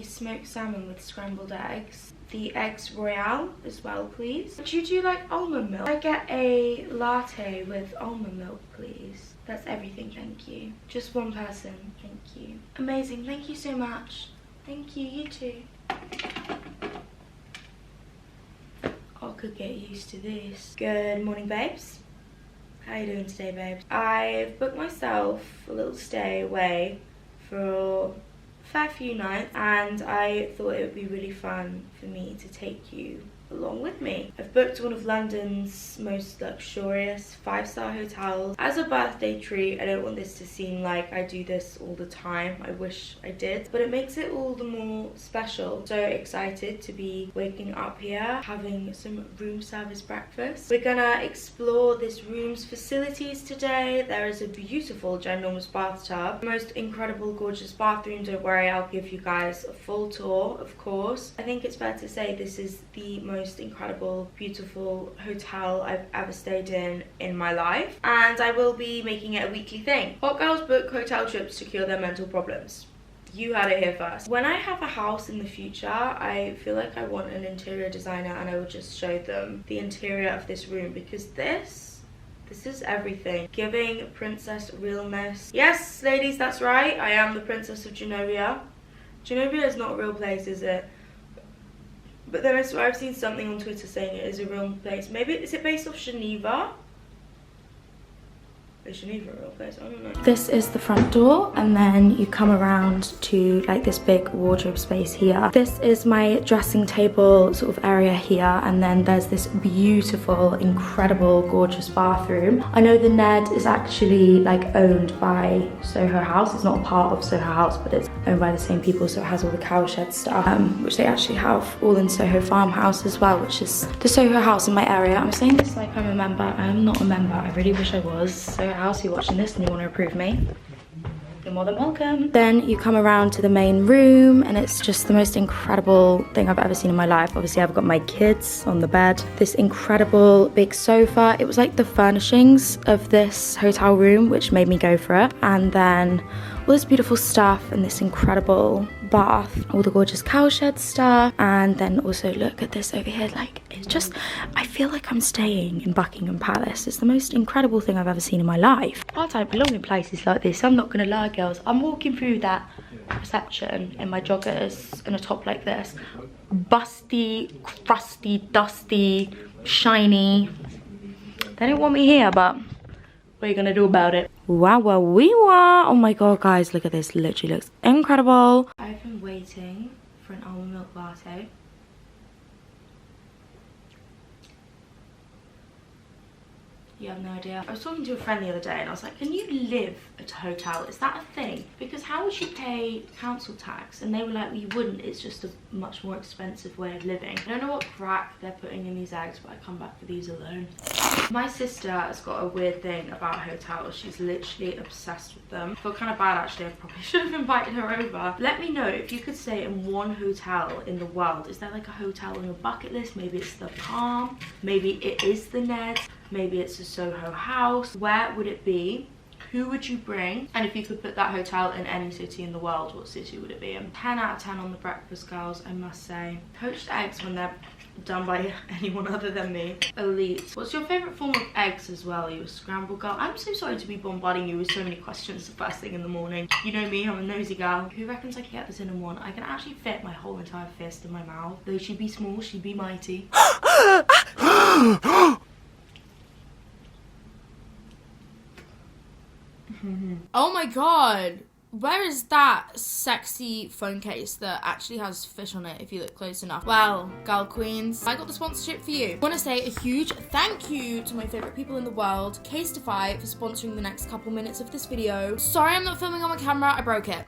the smoked salmon with scrambled eggs. The eggs royale as well, please. Would you do like almond milk? I get a latte with almond milk, please. That's everything, thank you. Just one person, thank you. Amazing, thank you so much. Thank you, you too. I could get used to this. Good morning, babes. How you doing today, babes? I've booked myself a little stay away for a fair few nights, and I thought it would be really fun for me to take you along with me. I've booked one of London's most luxurious 5-star hotels as a birthday treat. I don't want this to seem like I do this all the time. I wish I did, but it makes it all the more special. So excited to be waking up here, having some room service breakfast. We're gonna explore this room's facilities today. There is a beautiful ginormous bathtub, most incredible gorgeous bathroom. Don't worry, I'll give you guys a full tour, of course. I think it's fair to say this is the most incredible, beautiful hotel I've ever stayed in my life, and I will be making it a weekly thing. Hot girls book hotel trips to cure their mental problems. You heard it here first. When I have a house in the future, I feel like I want an interior designer, and I will just show them the interior of this room, because this is everything. Giving princess realness. Yes, ladies, that's right. I am the Princess of Genovia. Genovia is not a real place, is it? But then I swear I've seen something on Twitter saying it is a real place. Maybe, is it based off Geneva? Is Geneva a real place? I don't know. This is the front door, and then you come around to like this big wardrobe space here. This is my dressing table sort of area here, and then there's this beautiful, incredible, gorgeous bathroom. I know the Ned is actually like owned by Soho House. It's not a part of Soho House, but it's owned by the same people, so it has all the cowshed stuff, which they actually have all in Soho Farmhouse as well, which is the Soho House in my area. I'm saying this like I'm a member. I am not a member. I really wish I was. Soho House, you're watching this and you want to approve me, you're more than welcome. Then you come around to the main room, and it's just the most incredible thing I've ever seen in my life. Obviously I've got my kids on the bed, this incredible big sofa. It was like the furnishings of this hotel room which made me go for it, and then all this beautiful stuff and this incredible bath, all the gorgeous cowshed stuff, and then also look at this over here. Like, it's just, I feel like I'm staying in Buckingham Palace. It's the most incredible thing I've ever seen in my life. I don't belong in places like this, I'm not gonna lie, girls. I'm walking through that reception in my joggers and a top like this, busty, crusty, dusty, shiny. They don't want me here, but what are you gonna do about it? Wow, wow, wee wow. Oh my god, guys, look at this. Literally looks incredible. I've been waiting for an almond milk latte. You have no idea. I was talking to a friend the other day and I was like, can you live at a hotel? Is that a thing? Because how would you pay council tax? And they were like, well, you wouldn't. It's just a much more expensive way of living. I don't know what crack they're putting in these eggs, but I come back for these alone. My sister has got a weird thing about hotels. She's literally obsessed with them. I feel kind of bad actually. I probably should have invited her over. Let me know if you could stay in one hotel in the world. Is there like a hotel on your bucket list? Maybe it's the Palm. Maybe it is the Ned. Maybe it's a Soho House. Where would it be? Who would you bring? And if you could put that hotel in any city in the world, what city would it be in? 10 out of 10 on the breakfast, girls, I must say. Poached eggs when they're done by anyone other than me. Elite. What's your favourite form of eggs as well? Are you a scrambled girl? I'm so sorry to be bombarding you with so many questions the first thing in the morning. You know me, I'm a nosy girl. Who reckons I can get this in one? I can actually fit my whole entire fist in my mouth. Though she'd be small, she'd be mighty. Oh my god, where is that sexy phone case that actually has fish on it if you look close enough? Well, girl queens, I got the sponsorship for you. I want to say a huge thank you to my favourite people in the world, Casetify, for sponsoring the next couple minutes of this video. Sorry I'm not filming on my camera, I broke it.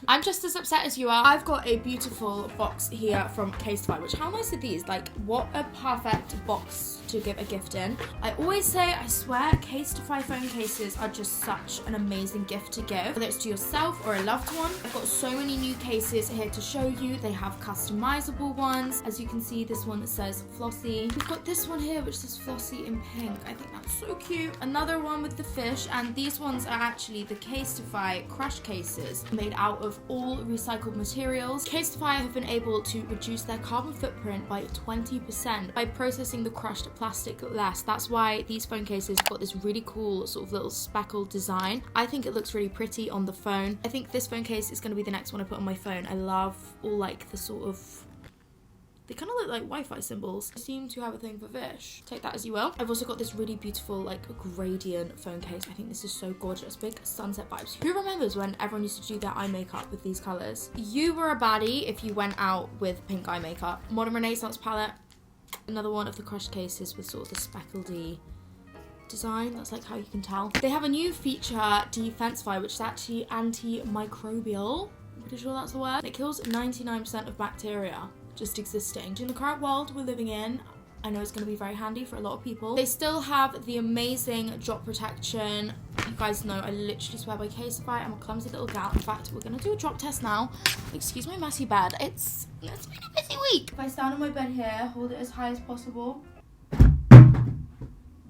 I'm just as upset as you are. I've got a beautiful box here from Casetify, which how nice are these? Like, what a perfect box to give a gift in. I always say, I swear, Casetify phone cases are just such an amazing gift to give, whether it's to yourself or a loved one. I've got so many new cases here to show you. They have customizable ones. As you can see, this one that says Flossie. We've got this one here which says Flossie in pink. I think that's so cute. Another one with the fish, and these ones are actually the Casetify crush cases made out of of all recycled materials. Casetify have been able to reduce their carbon footprint by 20% by processing the crushed plastic less. That's why these phone cases got this really cool sort of little speckled design. I think it looks really pretty on the phone. I think this phone case is going to be the next one I put on my phone. I love all like the sort of, they kind of look like Wi-Fi symbols. I seem to have a thing for fish. Take that as you will. I've also got this really beautiful like gradient phone case. I think this is so gorgeous. Big sunset vibes. Who remembers when everyone used to do their eye makeup with these colours? You were a baddie if you went out with pink eye makeup. Modern Renaissance palette. Another one of the crushed cases with sort of the speckledy design. That's like how you can tell. They have a new feature, Defensify, which is actually antimicrobial. I'm pretty sure that's the word. It kills 99% of bacteria just existing. In the current world we're living in, I know it's going to be very handy for a lot of people. They still have the amazing drop protection. You guys know I literally swear by Casetify. I'm a clumsy little gal. In fact, we're going to do a drop test now. Excuse my messy bed. It's been a busy week. If I stand on my bed here, hold it as high as possible.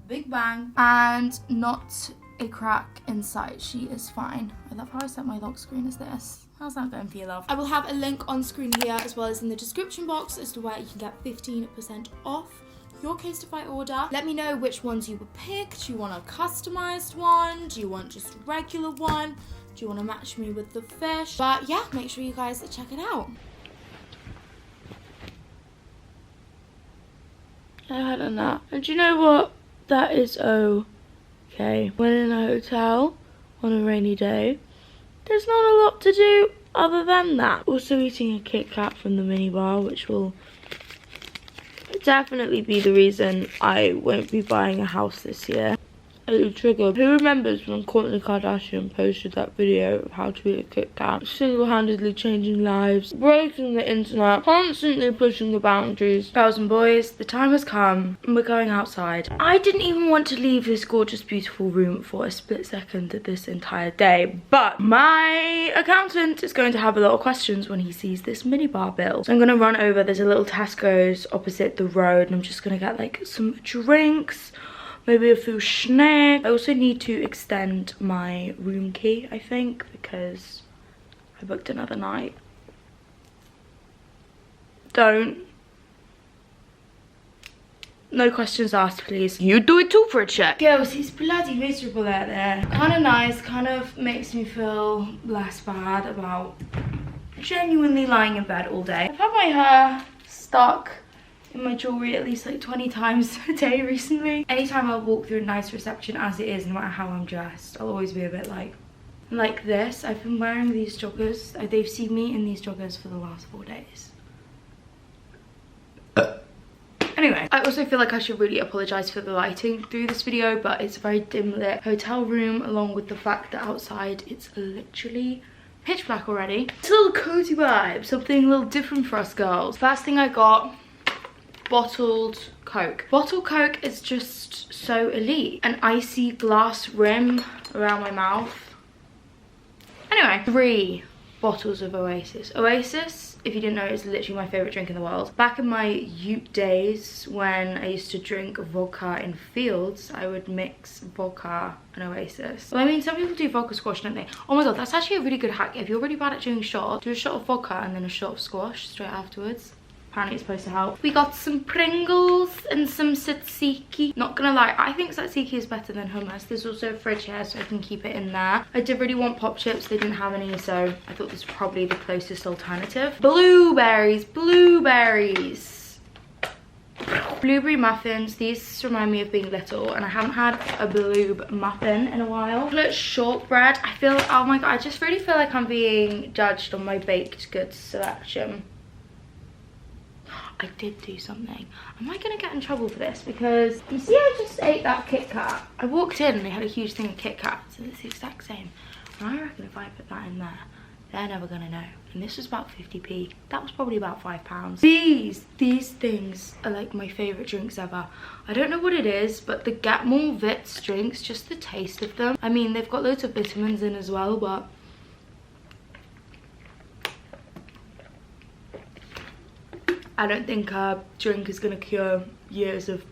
Big bang. And not a crack in sight. She is fine. I love how I set my lock screen as this. How's that going for you, love? I will have a link on screen here as well as in the description box as to where you can get 15% off your Casetify order. Let me know which ones you would pick. Do you want a customized one? Do you want just a regular one? Do you want to match me with the fish? But yeah, make sure you guys check it out. I had a nap. And do you know what? That is okay. When in a hotel on a rainy day, there's not a lot to do other than that. Also eating a Kit Kat from the minibar, which will definitely be the reason I won't be buying a house this year. A little trigger. Who remembers when Kourtney Kardashian posted that video of how to eat a Kit Kat? Single-handedly changing lives, breaking the internet, constantly pushing the boundaries. Girls and boys, the time has come and we're going outside. I didn't even want to leave this gorgeous, beautiful room for a split second this entire day, but my accountant is going to have a lot of questions when he sees this minibar bill. So I'm going to run over. There's a little Tesco's opposite the road and I'm just going to get like some drinks, maybe a few snacks. I also need to extend my room key, I think, because I booked another night. Don't. No questions asked, please. You do it too for a check. Girls, he's bloody miserable out there. Kind of nice, kind of makes me feel less bad about genuinely lying in bed all day. I've had my hair stuck in my jewellery at least like 20 times a day recently. Anytime I walk through a nice reception as it is, no matter how I'm dressed, I'll always be a bit like this. I've been wearing these joggers. They've seen me in these joggers for the last 4 days. Anyway, I also feel like I should really apologise for the lighting through this video, but it's a very dim lit hotel room, along with the fact that outside it's literally pitch black already. It's a little cozy vibe, something a little different for us girls. First thing I got, bottled Coke. Bottled Coke is just so elite. An icy glass rim around my mouth. Anyway, 3 bottles of Oasis. Oasis, if you didn't know, is literally my favourite drink in the world. Back in my youth days, when I used to drink vodka in fields, I would mix vodka and Oasis. Well, I mean, some people do vodka squash, don't they? Oh my god, that's actually a really good hack. If you're really bad at doing shots, do a shot of vodka and then a shot of squash straight afterwards. Apparently it's supposed to help. We got some Pringles and some tzatziki. Not gonna lie, I think tzatziki is better than hummus. There's also a fridge here so I can keep it in there. I did really want pop chips. They didn't have any, so I thought this was probably the closest alternative. Blueberries, blueberries. Blueberry muffins. These remind me of being little and I haven't had a bloob muffin in a while. Chocolate shortbread. I feel, oh my god, I just really feel like I'm being judged on my baked goods selection. I did do something. Am I gonna get in trouble for this? Because you see, I just ate that Kit Kat. I walked in and they had a huge thing of Kit Kats and it's the exact same. And I reckon if I put that in there, they're never gonna know. And this was about 50p. That was probably about £5. These things are like my favourite drinks ever. I don't know what it is, but the Get More Vits drinks, just the taste of them. I mean, they've got loads of vitamins in as well, but I don't think a drink is going to cure years of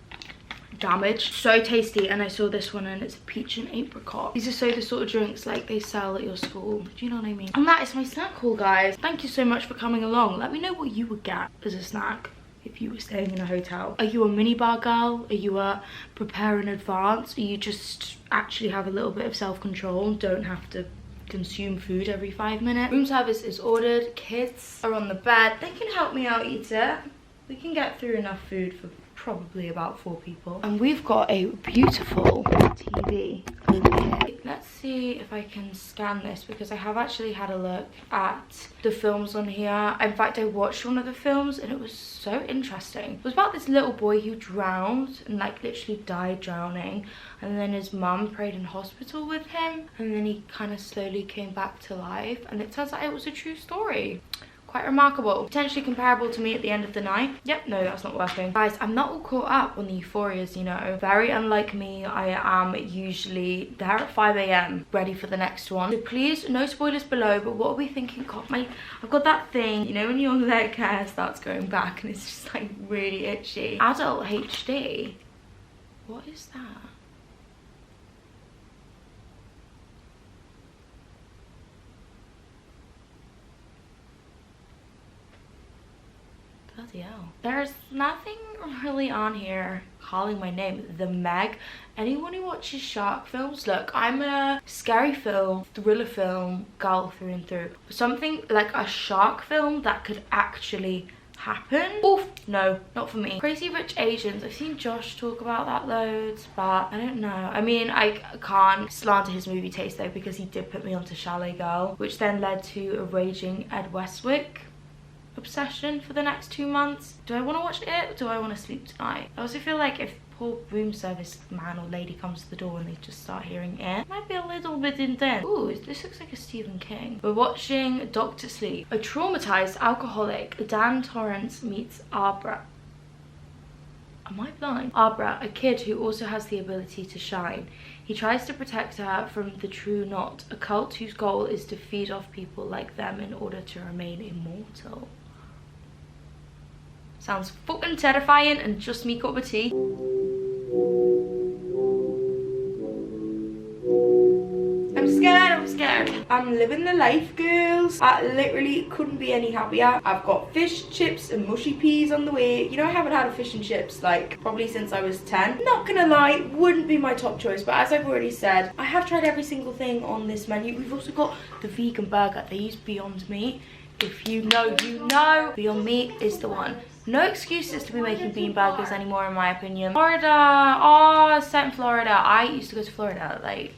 damaged. So tasty. And I saw this one and it's a peach and apricot. These are so the sort of drinks like they sell at your school. Do you know what I mean? And that is my snack haul, guys. Thank you so much for coming along. Let me know what you would get as a snack if you were staying in a hotel. Are you a minibar girl? Are you a prepare in advance? Are you just actually have a little bit of self-control and don't have to consume food every 5 minutes? Room service is ordered. Kids are on the bed. They can help me out eat it. We can get through enough food for probably about 4 people. And we've got a beautiful TV over here. Let's see if I can scan this because I have actually had a look at the films on here. In fact, I watched one of the films and it was so interesting. It was about this little boy who drowned and like literally died drowning, and then his mum prayed in hospital with him, and then he kind of slowly came back to life, and it turns out it was a true story. Quite remarkable. Potentially comparable to me at the end of the night. Yep, no, that's not working. Guys, I'm not all caught up on the euphorias, you know. Very unlike me, I am usually there at 5 AM, ready for the next one. So please, no spoilers below, but what are we thinking? God, I've got that thing, you know, when your leg hair starts going back and it's just like really itchy. Adult HD. What is that? Bloody hell. There's nothing really on here calling my name. The Meg. Anyone who watches shark films, look, I'm a scary film, thriller film girl through and through. Something like a shark film that could actually happen. Oof, no, not for me. Crazy Rich Asians, I've seen Josh talk about that loads, but I don't know. I mean, I can't slander his movie taste though, because he did put me onto Chalet Girl, which then led to a raging Ed Westwick obsession for the next 2 months. Do I want to watch it or do I want to sleep tonight? I also feel like if poor room service man or lady comes to the door and they just start hearing it might be a little bit intense. Ooh, this looks like a Stephen King. We're watching Doctor Sleep. A traumatized alcoholic, Dan Torrance meets Abra. Am I blind? Abra, a kid who also has the ability to shine. He tries to protect her from the True Knot, a cult whose goal is to feed off people like them in order to remain immortal. Sounds fucking terrifying and just me cup of tea. I'm scared. I'm living the life, girls. I literally couldn't be any happier. I've got fish, chips and mushy peas on the way. You know, I haven't had a fish and chips like probably since I was 10. Not gonna lie, wouldn't be my top choice, but as I've already said, I have tried every single thing on this menu. We've also got the vegan burger. They use Beyond Meat. If you know, you know. Beyond Meat is the one. No excuses to be making bean burgers anymore, in my opinion. Florida, oh, set in Florida. I used to go to Florida like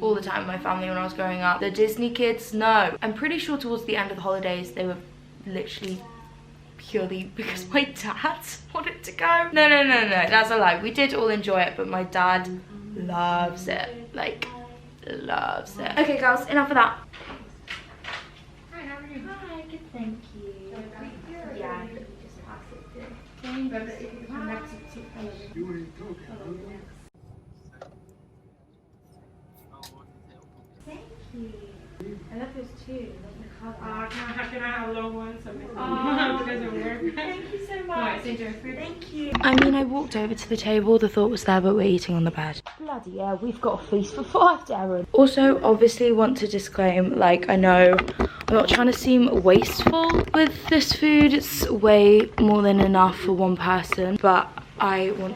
all the time with my family when I was growing up. The Disney kids, no. I'm pretty sure towards the end of the holidays they were literally purely because my dad wanted to go. No, that's a lie. We did all enjoy it, but my dad loves it. Like, loves it. Okay, girls, enough of that. Hi, how are you? Hi, good, thank you. Yeah. Thank you. I love those too. Can I have a long one? It doesn't work. Thank you so much. Thank you. I mean, I walked over to the table, the thought was there, but we're eating on the bed. Bloody yeah, we've got a feast for 5, Darren. Also, obviously want to disclaim, like, I know I'm not trying to seem wasteful with this food. It's way more than enough for one person, but I want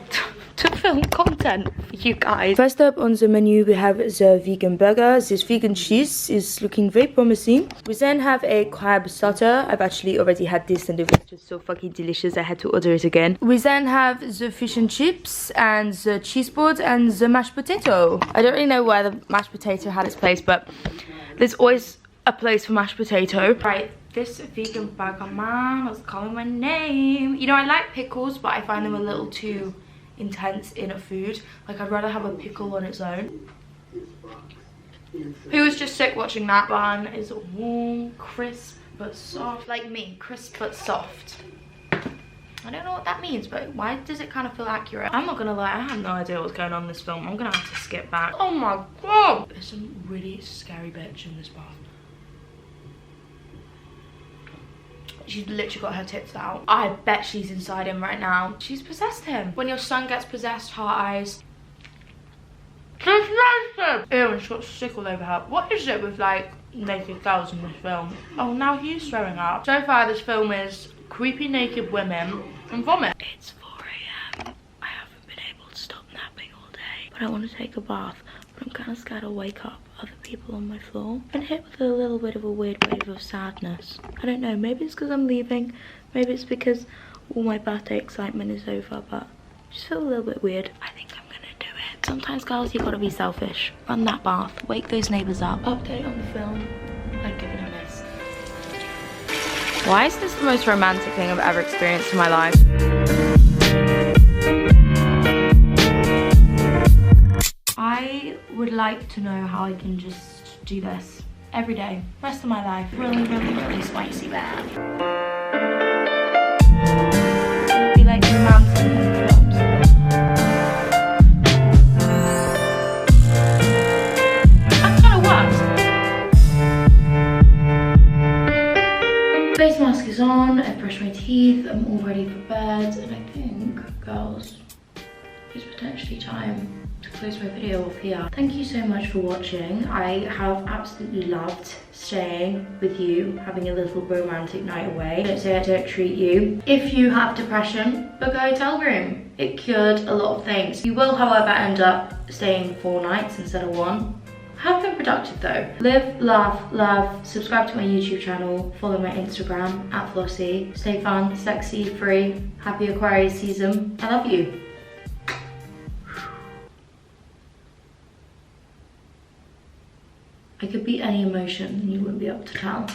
to film content for you guys. First up on the menu we have the vegan burger. This vegan cheese is looking very promising. We then have a crab starter. I've actually already had this and it was just so fucking delicious I had to order it again. We then have the fish and chips and the cheese board and the mashed potato. I don't really know where the mashed potato had its place, but there's always a place for mashed potato. Right, this vegan burger man was calling my name. You know, I like pickles, but I find them a little too intense in a food. Like, I'd rather have a pickle on its own. Who was just sick watching that? Bun is warm, crisp but soft. Like me, crisp but soft. I don't know what that means, but why does it kind of feel accurate? I'm not gonna lie, I have no idea what's going on in this film. I'm gonna have to skip back. Oh my god! There's some really scary bitch in this bar. She's literally got her tits out. I bet she's inside him right now. She's possessed him. When your son gets possessed, heart eyes. She's possessed him! Ew, and she's got sick all over her. What is it with like naked girls in this film? Oh, now he's throwing up. So far this film is creepy naked women and vomit. It's 4 AM. I haven't been able to stop napping all day. But I want to take a bath. But I'm kind of scared I'll wake up other people on my floor. I've been hit with a little bit of a weird wave of sadness. I don't know, maybe it's because I'm leaving. Maybe it's because all my birthday excitement is over, but I just feel a little bit weird. I think I'm gonna do it. Sometimes, girls, you gotta be selfish. Run that bath, wake those neighbours up. Update on the film. I'd give it a miss. Why is this the most romantic thing I've ever experienced in my life? I would like to know how I can just do this every day, rest of my life. Really, really, really spicy bath. It'd be like the mountain in the films. That kind of works. Face mask is on, I've brushed my teeth, I'm all ready for bed, and I think, girls, it's potentially time to close my video off here. Thank you so much for watching. I have absolutely loved staying with you, having a little romantic night away. Don't say I don't treat you. If you have depression, book a hotel room. It cured a lot of things. You will, however, end up staying 4 nights instead of 1. Have been productive though. Live, laugh, love. Subscribe to my YouTube channel. Follow my Instagram @Flossie. Stay fun, sexy, free. Happy Aquarius season. I love you. I could beat any emotion and you wouldn't be able to tell.